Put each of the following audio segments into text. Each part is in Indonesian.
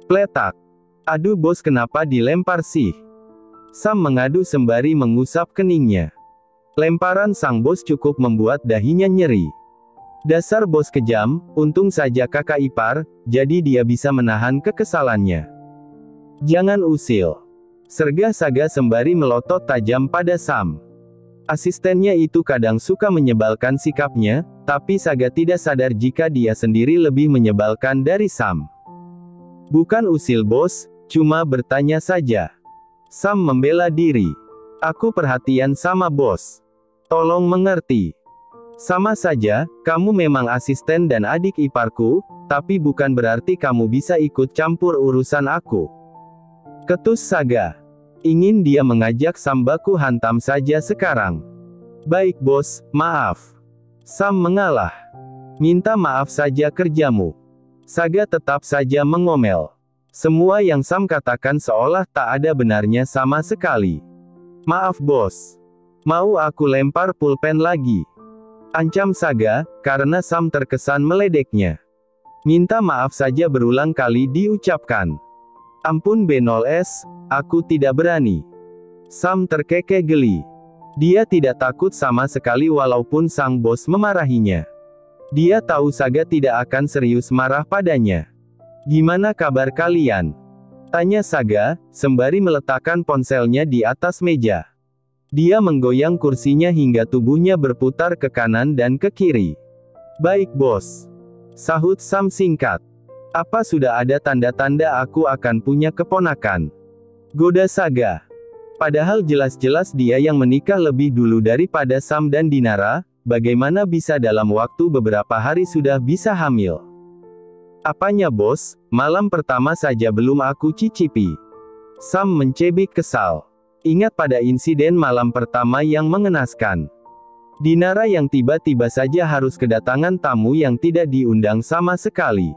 Pletak. Aduh bos, kenapa dilempar sih? Sam mengadu sembari mengusap keningnya. Lemparan sang bos cukup membuat dahinya nyeri. Dasar bos kejam, untung saja kakak ipar, jadi dia bisa menahan kekesalannya. Jangan usil. Sergah Saga sembari melotot tajam pada Sam. Asistennya itu kadang suka menyebalkan sikapnya, tapi Saga tidak sadar jika dia sendiri lebih menyebalkan dari Sam. Bukan usil bos, cuma bertanya saja. Sam membela diri. Aku perhatian sama bos. Tolong mengerti. Sama saja, kamu memang asisten dan adik iparku, tapi bukan berarti kamu bisa ikut campur urusan aku. Ketus Saga. Ingin dia mengajak Sam baku hantam saja sekarang. Baik bos, maaf. Sam mengalah. Minta maaf saja kerjamu. Saga tetap saja mengomel. Semua yang Sam katakan seolah tak ada benarnya sama sekali. Maaf bos. Mau aku lempar pulpen lagi? Ancam Saga, karena Sam terkesan meledeknya. Minta maaf saja berulang kali diucapkan. Ampun B0S, aku tidak berani. Sam terkekeh geli. Dia tidak takut sama sekali walaupun sang bos memarahinya. Dia tahu Saga tidak akan serius marah padanya. Gimana kabar kalian? Tanya Saga, sembari meletakkan ponselnya di atas meja. Dia menggoyang kursinya hingga tubuhnya berputar ke kanan dan ke kiri. Baik bos. Sahut Sam singkat. Apa sudah ada tanda-tanda aku akan punya keponakan? Goda Saga. Padahal jelas-jelas dia yang menikah lebih dulu daripada Sam dan Dinara, bagaimana bisa dalam waktu beberapa hari sudah bisa hamil? Apanya bos, malam pertama saja belum aku cicipi. Sam mencebik kesal. Ingat pada insiden malam pertama yang mengenaskan. Dinara yang tiba-tiba saja harus kedatangan tamu yang tidak diundang sama sekali.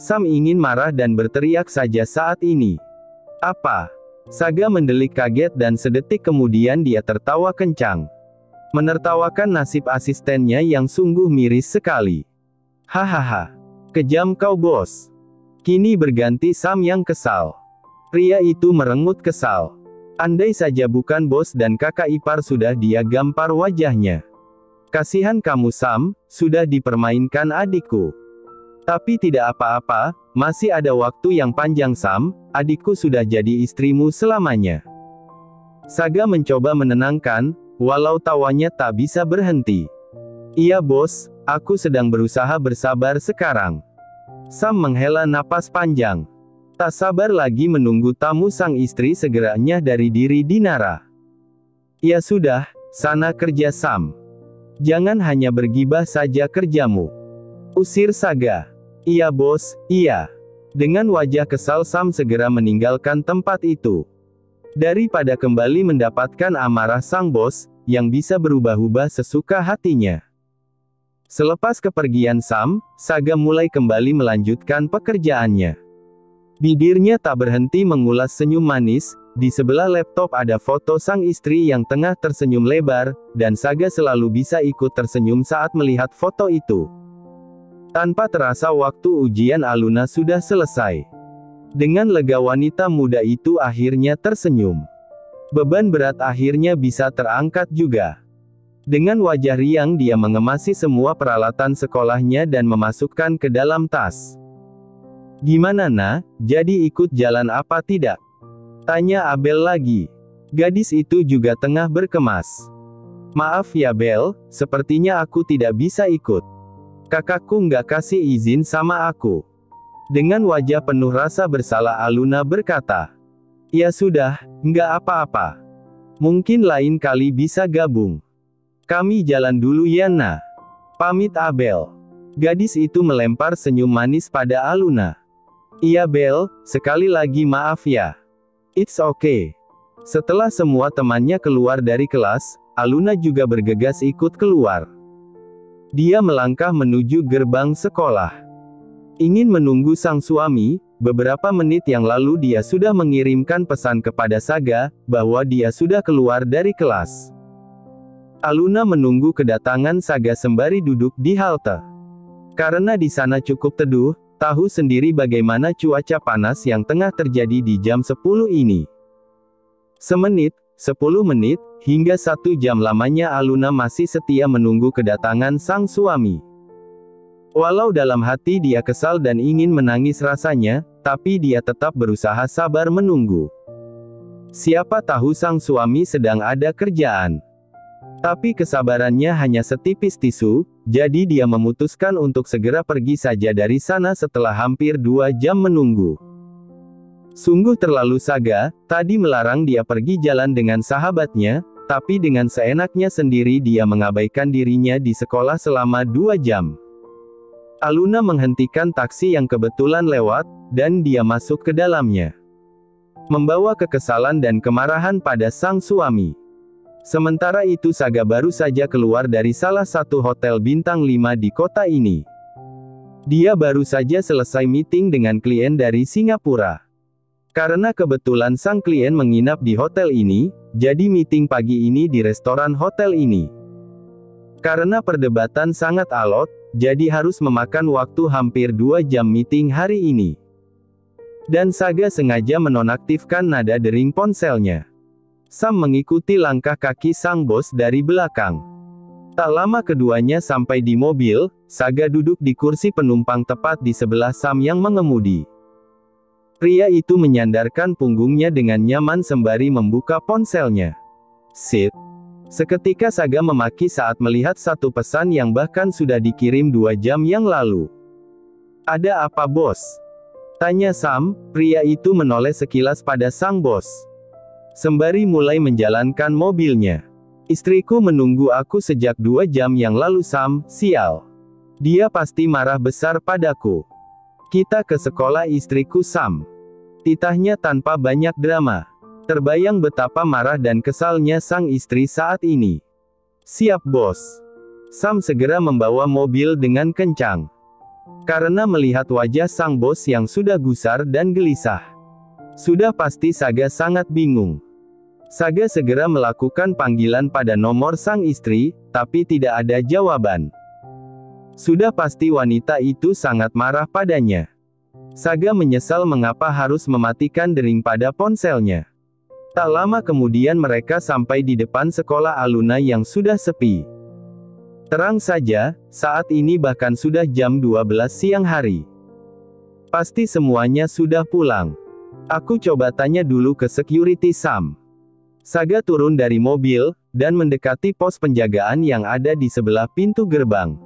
Sam ingin marah dan berteriak saja saat ini. Apa? Saga mendelik kaget dan sedetik kemudian dia tertawa kencang. Menertawakan nasib asistennya yang sungguh miris sekali. Hahaha. Kejam kau bos. Kini berganti Sam yang kesal. Pria itu merengut kesal. Andai saja bukan bos dan kakak ipar sudah dia gampar wajahnya. Kasihan kamu Sam, sudah dipermainkan adikku. Tapi tidak apa-apa, masih ada waktu yang panjang Sam, adikku sudah jadi istrimu selamanya. Saga mencoba menenangkan, walau tawanya tak bisa berhenti. Iya bos, aku sedang berusaha bersabar sekarang. Sam menghela napas panjang. Tak sabar lagi menunggu tamu sang istri segera nyah dari diri Dinara. Ya sudah, sana kerja Sam. Jangan hanya bergibah saja kerjamu. Usir Saga. Iya bos, iya. Dengan wajah kesal Sam segera meninggalkan tempat itu. Daripada kembali mendapatkan amarah sang bos, yang bisa berubah-ubah sesuka hatinya. Selepas kepergian Sam, Saga mulai kembali melanjutkan pekerjaannya. Bibirnya tak berhenti mengulas senyum manis, di sebelah laptop ada foto sang istri yang tengah tersenyum lebar, dan Saga selalu bisa ikut tersenyum saat melihat foto itu. Tanpa terasa waktu ujian Aluna sudah selesai. Dengan lega wanita muda itu akhirnya tersenyum. Beban berat akhirnya bisa terangkat juga. Dengan wajah riang dia mengemasi semua peralatan sekolahnya dan memasukkan ke dalam tas. Gimana nak, jadi ikut jalan apa tidak? Tanya Abel lagi. Gadis itu juga tengah berkemas. Maaf ya Bel, sepertinya aku tidak bisa ikut. Kakakku nggak kasih izin sama aku. Dengan wajah penuh rasa bersalah Aluna berkata. Ya sudah, nggak apa-apa. Mungkin lain kali bisa gabung. Kami jalan dulu ya nak. Pamit Abel. Gadis itu melempar senyum manis pada Aluna. Iya Bel, sekali lagi maaf ya. It's okay. Setelah semua temannya keluar dari kelas, Aluna juga bergegas ikut keluar. Dia melangkah menuju gerbang sekolah. Ingin menunggu sang suami, beberapa menit yang lalu dia sudah mengirimkan pesan kepada Saga, bahwa dia sudah keluar dari kelas. Aluna menunggu kedatangan Saga sembari duduk di halte. Karena di sana cukup teduh, Tahu sendiri bagaimana cuaca panas yang tengah terjadi di jam 10 ini. Semenit, 10 menit, hingga 1 jam lamanya Aluna masih setia menunggu kedatangan sang suami. Walau dalam hati dia kesal dan ingin menangis rasanya, tapi dia tetap berusaha sabar menunggu. Siapa tahu sang suami sedang ada kerjaan. Tapi kesabarannya hanya setipis tisu, jadi dia memutuskan untuk segera pergi saja dari sana setelah hampir 2 jam menunggu. Sungguh terlalu Saga, tadi melarang dia pergi jalan dengan sahabatnya, tapi dengan seenaknya sendiri dia mengabaikan dirinya di sekolah selama 2 jam. Aluna menghentikan taksi yang kebetulan lewat, dan dia masuk ke dalamnya. Membawa kekesalan dan kemarahan pada sang suami. Sementara itu Saga baru saja keluar dari salah satu hotel bintang 5 di kota ini. Dia baru saja selesai meeting dengan klien dari Singapura. Karena kebetulan sang klien menginap di hotel ini, jadi meeting pagi ini di restoran hotel ini. Karena perdebatan sangat alot, jadi harus memakan waktu hampir 2 jam meeting hari ini. Dan Saga sengaja menonaktifkan nada dering ponselnya. Sam mengikuti langkah kaki sang bos dari belakang. Tak lama keduanya sampai di mobil, Saga duduk di kursi penumpang tepat di sebelah Sam yang mengemudi. Pria itu menyandarkan punggungnya dengan nyaman sembari membuka ponselnya. Sit. Seketika Saga memaki saat melihat satu pesan yang bahkan sudah dikirim 2 jam yang lalu. Ada apa bos? Tanya Sam, pria itu menoleh sekilas pada sang bos. Sembari mulai menjalankan mobilnya. Istriku menunggu aku sejak 2 jam yang lalu Sam, sial. Dia pasti marah besar padaku. Kita ke sekolah istriku Sam. Titahnya tanpa banyak drama. Terbayang betapa marah dan kesalnya sang istri saat ini. Siap bos. Sam segera membawa mobil dengan kencang. Karena melihat wajah sang bos yang sudah gusar dan gelisah. Sudah pasti Saga sangat bingung. Saga segera melakukan panggilan pada nomor sang istri, tapi tidak ada jawaban. Sudah pasti wanita itu sangat marah padanya. Saga menyesal mengapa harus mematikan dering pada ponselnya. Tak lama kemudian mereka sampai di depan sekolah Aluna yang sudah sepi. Terang saja, saat ini bahkan sudah jam 12 siang hari. Pasti semuanya sudah pulang. Aku coba tanya dulu ke security Sam. Saga turun dari mobil, dan mendekati pos penjagaan yang ada di sebelah pintu gerbang.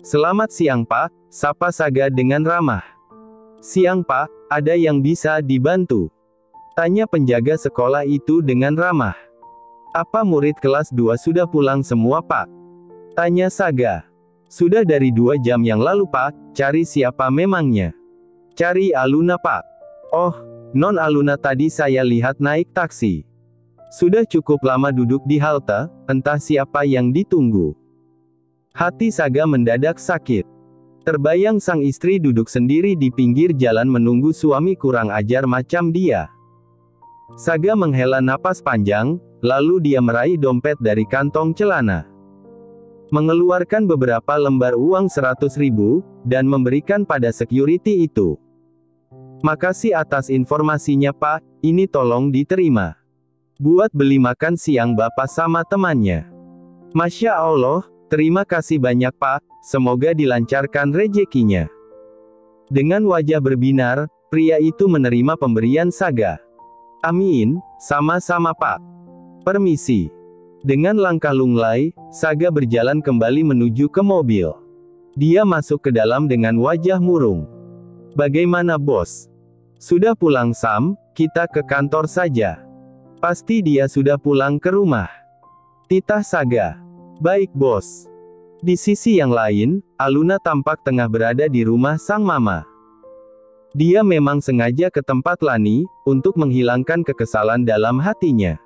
Selamat siang Pak, sapa Saga dengan ramah. Siang Pak, ada yang bisa dibantu? Tanya penjaga sekolah itu dengan ramah. Apa murid kelas 2 sudah pulang semua Pak? Tanya Saga. Sudah dari 2 jam yang lalu Pak, cari siapa memangnya? Cari Aluna Pak. Oh, non Aluna tadi saya lihat naik taksi. Sudah cukup lama duduk di halte, entah siapa yang ditunggu. Hati Saga mendadak sakit. Terbayang sang istri duduk sendiri di pinggir jalan menunggu suami kurang ajar macam dia. Saga menghela napas panjang, lalu dia meraih dompet dari kantong celana. Mengeluarkan beberapa lembar uang 100.000, dan memberikan pada security itu. Makasih atas informasinya Pak, ini tolong diterima. Buat beli makan siang Bapak sama temannya. Masya Allah, terima kasih banyak Pak, semoga dilancarkan rezekinya. Dengan wajah berbinar, pria itu menerima pemberian Saga. Amin, sama-sama Pak. Permisi. Dengan langkah lunglai, Saga berjalan kembali menuju ke mobil. Dia masuk ke dalam dengan wajah murung. Bagaimana bos? Sudah pulang Sam, kita ke kantor saja. Pasti dia sudah pulang ke rumah. Titah Saga. Baik bos. Di sisi yang lain, Aluna tampak tengah berada di rumah sang mama. Dia memang sengaja ke tempat Lani, untuk menghilangkan kekesalan dalam hatinya.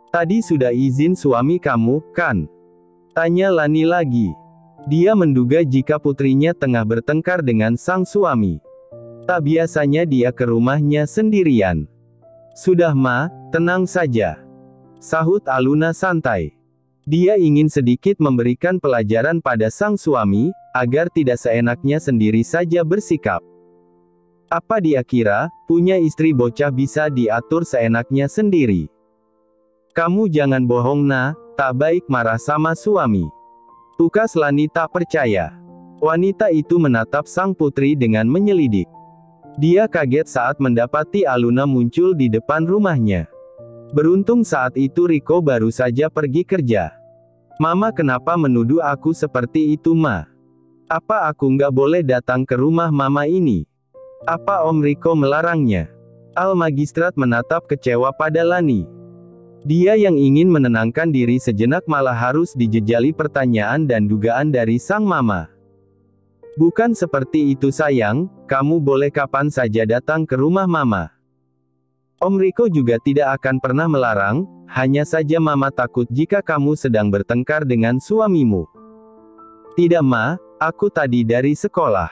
Tadi sudah izin suami kamu, kan? Tanya Lani lagi. Dia menduga jika putrinya tengah bertengkar dengan sang suami. Tak biasanya dia ke rumahnya sendirian. Sudah Ma, tenang saja. Sahut Aluna santai. Dia ingin sedikit memberikan pelajaran pada sang suami, agar tidak seenaknya sendiri saja bersikap. Apa dia kira, punya istri bocah bisa diatur seenaknya sendiri? Kamu jangan bohong nak, tak baik marah sama suami. Tukas Lani tak percaya. Wanita itu menatap sang putri dengan menyelidik. Dia kaget saat mendapati Aluna muncul di depan rumahnya. Beruntung saat itu Riko baru saja pergi kerja. Mama kenapa menuduh aku seperti itu ma? Apa aku nggak boleh datang ke rumah mama ini? Apa Om Riko melarangnya? Al-Magistrat menatap kecewa pada Lani. Dia yang ingin menenangkan diri sejenak malah harus dijejali pertanyaan dan dugaan dari sang mama. Bukan seperti itu sayang, kamu boleh kapan saja datang ke rumah mama. Om Riko juga tidak akan pernah melarang, hanya saja mama takut jika kamu sedang bertengkar dengan suamimu. Tidak ma, aku tadi dari sekolah.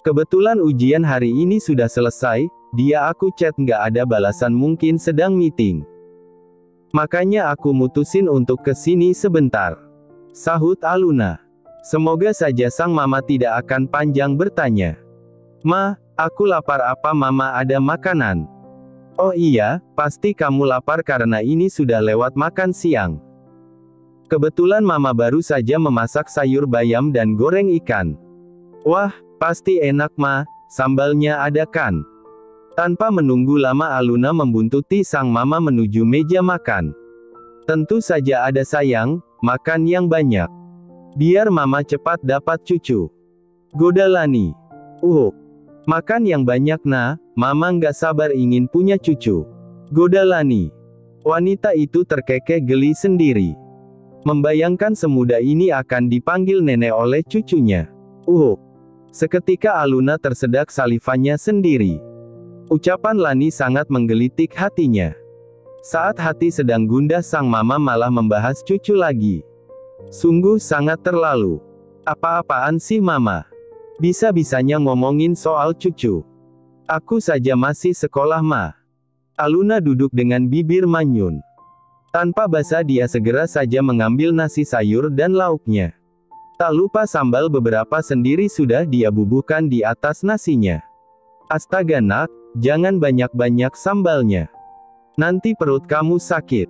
Kebetulan ujian hari ini sudah selesai, dia aku chat nggak ada balasan mungkin sedang meeting. Makanya aku mutusin untuk kesini sebentar. Sahut Aluna. Semoga saja sang mama tidak akan panjang bertanya. Ma, aku lapar apa mama ada makanan? Oh iya, pasti kamu lapar karena ini sudah lewat makan siang. Kebetulan mama baru saja memasak sayur bayam dan goreng ikan. Wah, pasti enak ma, sambalnya ada kan? Tanpa menunggu lama Aluna membuntuti sang mama menuju meja makan. Tentu saja ada sayang, makan yang banyak. Biar mama cepat dapat cucu. Goda Lani. Makan yang banyak nah, mama nggak sabar ingin punya cucu. Goda Lani. Wanita itu terkekeh geli sendiri. Membayangkan semudah ini akan dipanggil nenek oleh cucunya. Seketika Aluna tersedak salivannya sendiri. Ucapan Lani sangat menggelitik hatinya. Saat hati sedang gundah sang mama malah membahas cucu lagi. Sungguh sangat terlalu. Apa-apaan sih mama? Bisa-bisanya ngomongin soal cucu. Aku saja masih sekolah ma. Aluna duduk dengan bibir manyun. Tanpa basa dia segera saja mengambil nasi sayur dan lauknya. Tak lupa sambal beberapa sendiri sudah dia bubuhkan di atas nasinya. Astaga nak, jangan banyak-banyak sambalnya. Nanti perut kamu sakit.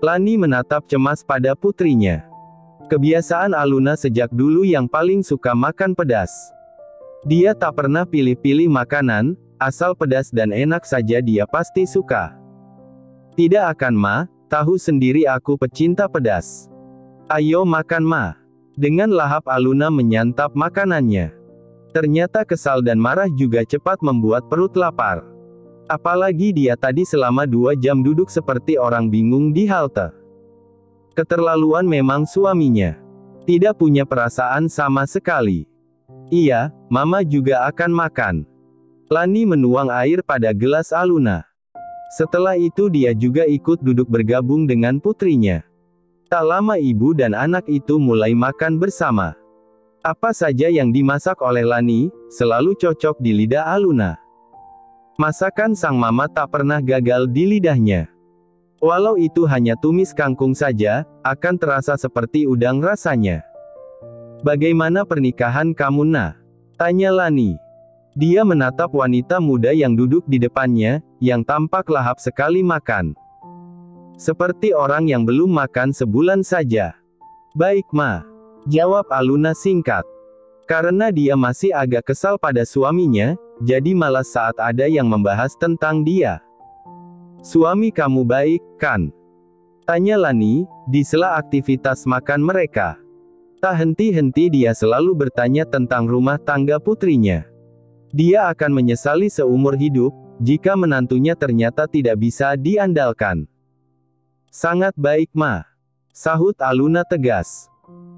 Lani menatap cemas pada putrinya. Kebiasaan Aluna sejak dulu yang paling suka makan pedas. Dia tak pernah pilih-pilih makanan, asal pedas dan enak saja dia pasti suka. Tidak akan ma, tahu sendiri aku pecinta pedas. Ayo makan ma. Dengan lahap Aluna menyantap makanannya. Ternyata kesal dan marah juga cepat membuat perut lapar. Apalagi dia tadi selama 2 jam duduk seperti orang bingung di halte. Keterlaluan memang suaminya. Tidak punya perasaan sama sekali. Iya, mama juga akan makan. Lani menuang air pada gelas Aluna. Setelah itu dia juga ikut duduk bergabung dengan putrinya. Tak lama ibu dan anak itu mulai makan bersama. Apa saja yang dimasak oleh Lani, selalu cocok di lidah Aluna. Masakan sang mama tak pernah gagal di lidahnya. Walau itu hanya tumis kangkung saja, akan terasa seperti udang rasanya. Bagaimana pernikahan kamu nak? Tanya Lani. Dia menatap wanita muda yang duduk di depannya, yang tampak lahap sekali makan. Seperti orang yang belum makan sebulan saja. Baik ma. Jawab Aluna singkat. Karena dia masih agak kesal pada suaminya, jadi malas saat ada yang membahas tentang dia. Suami kamu baik, kan? Tanya Lani, di sela aktivitas makan mereka. Tak henti-henti dia selalu bertanya tentang rumah tangga putrinya. Dia akan menyesali seumur hidup, jika menantunya ternyata tidak bisa diandalkan. Sangat baik ma. Sahut Aluna tegas.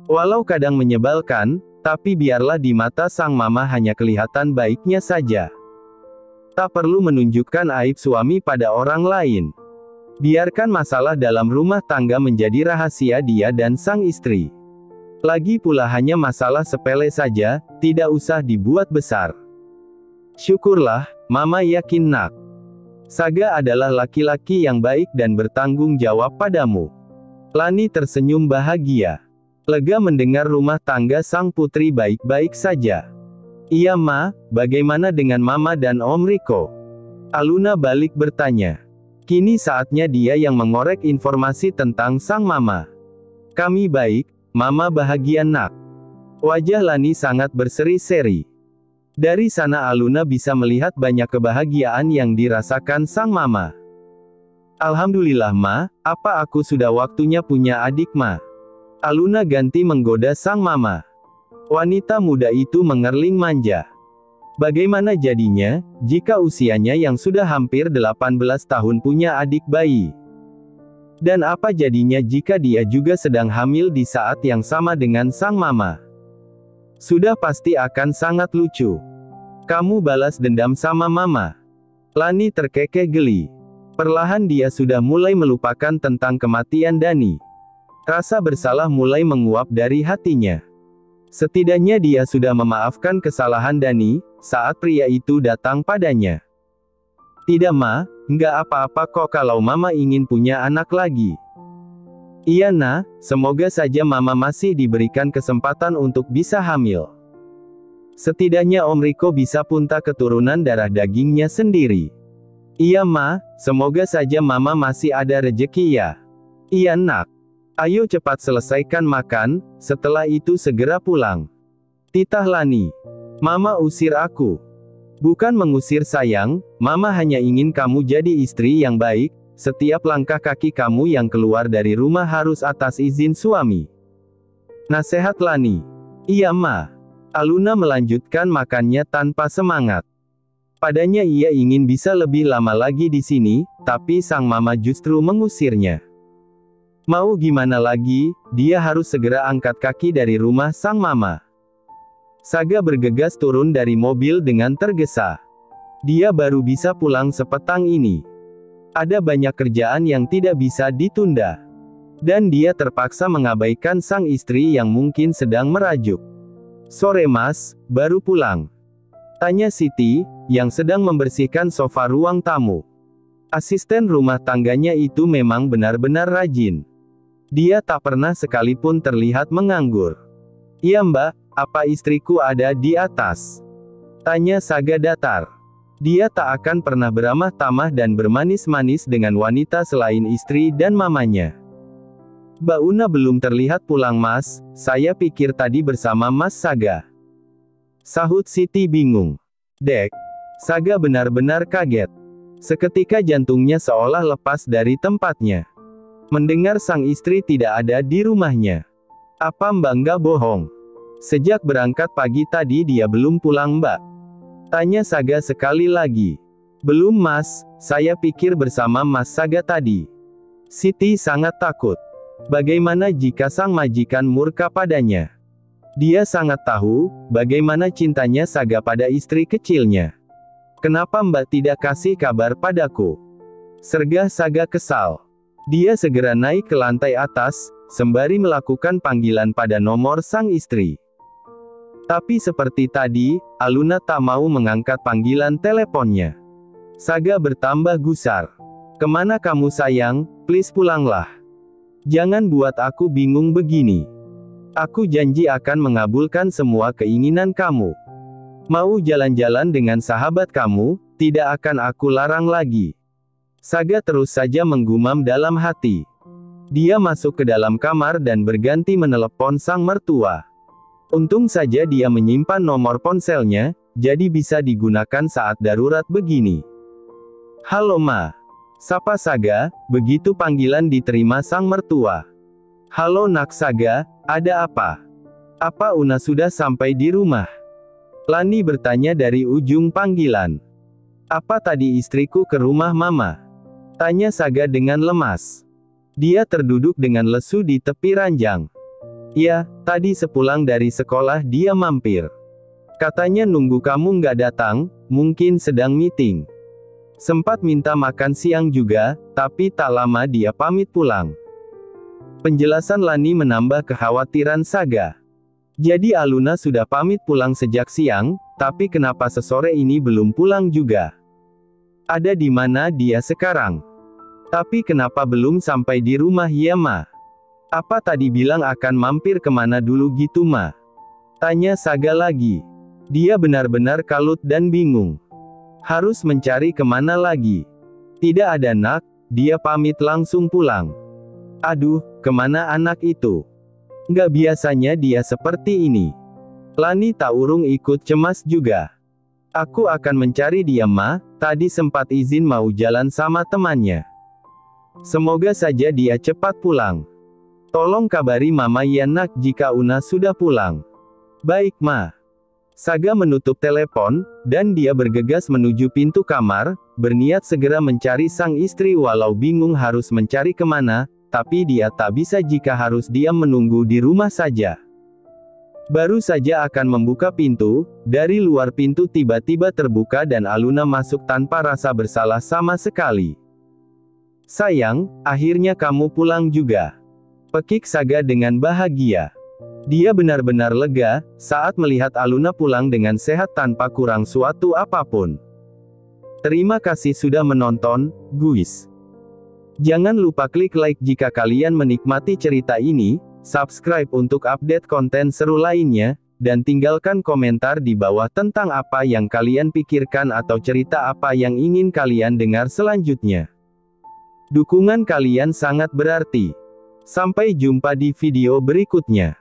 Walau kadang menyebalkan, tapi biarlah di mata sang mama hanya kelihatan baiknya saja. Tak perlu menunjukkan aib suami pada orang lain. Biarkan masalah dalam rumah tangga menjadi rahasia dia dan sang istri. Lagi pula hanya masalah sepele saja, tidak usah dibuat besar. Syukurlah, mama yakin nak. Saga adalah laki-laki yang baik dan bertanggung jawab padamu. Lani tersenyum bahagia. lega mendengar rumah tangga sang putri baik-baik saja. Iya Ma, bagaimana dengan Mama dan Om Riko? Aluna balik bertanya. Kini saatnya dia yang mengorek informasi tentang sang mama. Kami baik, Mama bahagia nak. Wajah Lani sangat berseri-seri. Dari sana Aluna bisa melihat banyak kebahagiaan yang dirasakan sang mama. Alhamdulillah Ma, apa aku sudah waktunya punya adik Ma? Aluna ganti menggoda sang mama. Wanita muda itu mengerling manja. Bagaimana jadinya, jika usianya yang sudah hampir 18 tahun punya adik bayi? Dan apa jadinya jika dia juga sedang hamil di saat yang sama dengan sang mama? Sudah pasti akan sangat lucu. Kamu balas dendam sama Mama. Lani terkekeh geli. Perlahan dia sudah mulai melupakan tentang kematian Dani. Rasa bersalah mulai menguap dari hatinya. Setidaknya dia sudah memaafkan kesalahan Dani, saat pria itu datang padanya. Tidak Ma, nggak apa-apa kok kalau Mama ingin punya anak lagi. Iya Nah, semoga saja Mama masih diberikan kesempatan untuk bisa hamil. Setidaknya Om Riko bisa punta keturunan darah dagingnya sendiri. Iya Ma, semoga saja Mama masih ada rejeki ya. Iya Nak. Ayo cepat selesaikan makan, setelah itu segera pulang. Titah Lani. Mama usir aku. Bukan mengusir sayang, Mama hanya ingin kamu jadi istri yang baik. Setiap langkah kaki kamu yang keluar dari rumah harus atas izin suami. Nasihat Lani. Iya Ma. Aluna melanjutkan makannya tanpa semangat. Padanya ia ingin bisa lebih lama lagi di sini, tapi sang mama justru mengusirnya. Mau gimana lagi, dia harus segera angkat kaki dari rumah sang mama. Saga bergegas turun dari mobil dengan tergesa. Dia baru bisa pulang sepetang ini. Ada banyak kerjaan yang tidak bisa ditunda. Dan dia terpaksa mengabaikan sang istri yang mungkin sedang merajuk. Sore Mas, baru pulang? Tanya Siti, yang sedang membersihkan sofa ruang tamu. Asisten rumah tangganya itu memang benar-benar rajin. Dia tak pernah sekalipun terlihat menganggur. Iya Mbak, apa istriku ada di atas? Tanya Saga datar. Dia tak akan pernah beramah tamah dan bermanis-manis dengan wanita selain istri dan mamanya. Mbak Una belum terlihat pulang Mas, saya pikir tadi bersama Mas Saga. Sahut Siti bingung. Dek. Saga benar-benar kaget. Seketika jantungnya seolah lepas dari tempatnya. Mendengar sang istri tidak ada di rumahnya. Apa Mbak nggak bohong? Sejak berangkat pagi tadi dia belum pulang Mbak. Tanya Saga sekali lagi. Belum Mas, saya pikir bersama Mas Saga tadi. Siti sangat takut. Bagaimana jika sang majikan murka padanya? Dia sangat tahu, bagaimana cintanya Saga pada istri kecilnya. Kenapa Mbak tidak kasih kabar padaku? Sergah Saga kesal. Dia segera naik ke lantai atas, sembari melakukan panggilan pada nomor sang istri. Tapi seperti tadi, Aluna tak mau mengangkat panggilan teleponnya. Saga bertambah gusar. Kemana kamu sayang, please pulanglah. Jangan buat aku bingung begini. Aku janji akan mengabulkan semua keinginan kamu. Mau jalan-jalan dengan sahabat kamu, tidak akan aku larang lagi. Saga terus saja menggumam dalam hati. Dia masuk ke dalam kamar dan berganti menelepon sang mertua. Untung saja dia menyimpan nomor ponselnya, jadi bisa digunakan saat darurat begini. Halo Ma. Sapa Saga, begitu panggilan diterima sang mertua. Halo Nak Saga, ada apa? Apa Una sudah sampai di rumah? Lani bertanya dari ujung panggilan. Apa tadi istriku ke rumah Mama? Tanya Saga dengan lemas. Dia terduduk dengan lesu di tepi ranjang. Ya, tadi sepulang dari sekolah dia mampir. Katanya nunggu kamu nggak datang, mungkin sedang meeting. Sempat minta makan siang juga, tapi tak lama dia pamit pulang. Penjelasan Lani menambah kekhawatiran Saga. Jadi Aluna sudah pamit pulang sejak siang, tapi kenapa sesore ini belum pulang juga? Ada di mana dia sekarang? Tapi kenapa belum sampai di rumah ya Ma? Apa tadi bilang akan mampir kemana dulu gitu mah? Tanya Saga lagi. Dia benar-benar kalut dan bingung. Harus mencari kemana lagi? Tidak ada nak, dia pamit langsung pulang. Aduh, kemana anak itu? Nggak biasanya dia seperti ini. Lani Taurung ikut cemas juga. Aku akan mencari dia ma, tadi sempat izin mau jalan sama temannya. Semoga saja dia cepat pulang. Tolong kabari Mama ya nak jika Una sudah pulang. Baik ma. Saga menutup telepon, dan dia bergegas menuju pintu kamar, berniat segera mencari sang istri walau bingung harus mencari kemana, tapi dia tak bisa jika harus diam menunggu di rumah saja. Baru saja akan membuka pintu, dari luar pintu tiba-tiba terbuka dan Aluna masuk tanpa rasa bersalah sama sekali. Sayang, akhirnya kamu pulang juga. Pekik Saga dengan bahagia. Dia benar-benar lega, saat melihat Aluna pulang dengan sehat tanpa kurang suatu apapun. Terima kasih sudah menonton, guys. Jangan lupa klik like jika kalian menikmati cerita ini, subscribe untuk update konten seru lainnya, dan tinggalkan komentar di bawah tentang apa yang kalian pikirkan atau cerita apa yang ingin kalian dengar selanjutnya. Dukungan kalian sangat berarti. Sampai jumpa di video berikutnya.